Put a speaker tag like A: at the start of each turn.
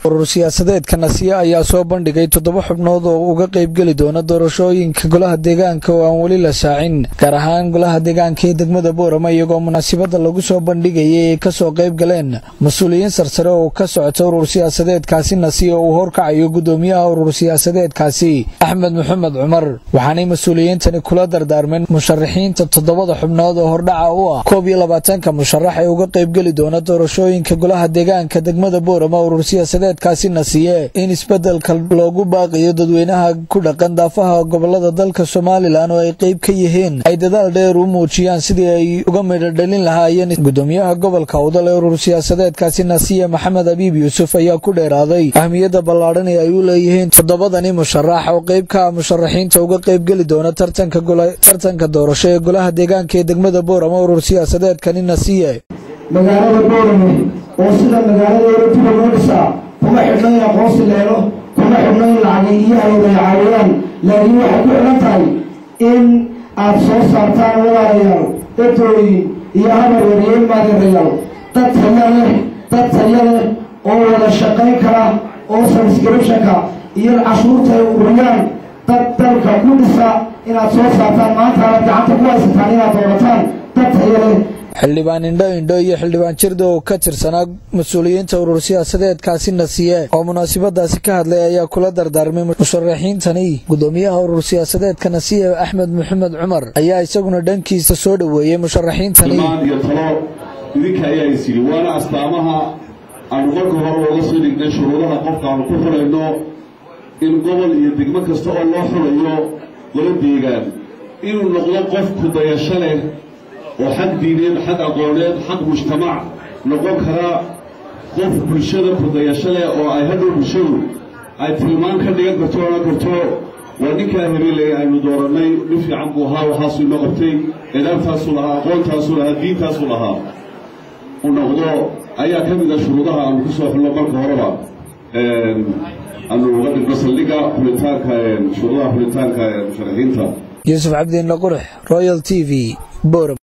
A: urur siyaasadeedka Nasiya ayaa soo bandhigay 7 xubnood oo uga qayb gali doona doorashooyinka golaha deegaanka oo aan wali la shaacin gaar ahaan golaha deegaanka ee degmada Boorama iyagoo munaasabada lagu soo bandhigayay ay ka soo qayb galeen mas'uuliyiin sarsare oo ka socota urur siyaasadeedkaasi Nasiya oo horkacayo gudoomiyaha urur siyaasadeedkaasi Axmed Maxamed Cumar waxaanay mas'uuliyiintani kula dardaarmeen musharaxiinta 7 xubnood oo hordhaca u ah 22 musharax ay uga qayb gali doona doorashooyinka golaha deegaanka degmada Boorama urur siyaasadeedkaasi Nasiya in isbeddelka loogu baaqiyo dadweynaha ku dhaqan daafaha gobolada dalka Soomaaliland oo ay qayb ka yihiin ay dadaal dheer u muujiyaan sidii ay uga meedhalin lahaayeen gudoomiyaha gobolka Awdal ee urur siyaasadeedkaasi Nasiya Maxamed Abiib Yuusuf ayaa ku dheeraaday ahmiyadda ballaaran ee ay u leeyihiin 7 musharax oo qayb ka musharaxiinta uga qayb gali doona tartanka doorasho ee golaha deegaanka ee degmada Boorama urur siyaasadeedkani Nasiya
B: magaalada Boorama oo sida magaalada Boorama kuma xidhnay aqoonsi leelo kuma xidhnay lacag iyo hay'adaha laakiin waxa ku xiran tahay in aad soo saartaan walaalayaal dadooyin iyo habarwariye maadeerayaal dad tayo leh oo wada shaqayn kara oo subscription-ka iyo cashuurta ururiyaan dad dalka ku dhisa inaad soo saartaan maanta gacanta ku haysataan inaad doorataan dad tayo leh
A: xildhibaan indho iyo xildhibaan jirdo oo ka tirsanaa mas'uuliyiinta urur siyaasadeedkaasi Nasiya oo munaasabadaasi ka hadlay ayaa kula dardaarmay musharaxiintani gudoomiyaha urur siyaasadeedka Nasiya Axmed Maxamed Cumar ayaa isaguna dhankiisa soo dhaweeyay musharaxiintani
C: idinka ayaa isiri waana astaamaha aan marka hore uga soo dhignay shuruudaha qofka aan ku xurayno in gobol iyo degmo kasta oo loo xurayo golo deegaan inuu noqdo qof ku dayasho leh oo xaq diineed xaq aqooneed xaq mujtamac noqon kara qof bulshada ku dayasho leh oo ay hadhow bulshadu ay tilmaan ka dhigan karto oo karto waa ninkaa hebelay aynu dooranay nin fiican buu ahaa waxaasuu inoo qabtay edaabtaasuu lahaa aqoontaasuu lahaa diintaasuu lahaa u noqdo ayaa ka mid a shuruudaha aanu ku soo xulno marka horeba aanu uga dhigno saldhigga xulitaanka shuruudaha xulitaanka musharaxiinta
A: Yuusuf Cabdiin Qurux Royal TV Boorama.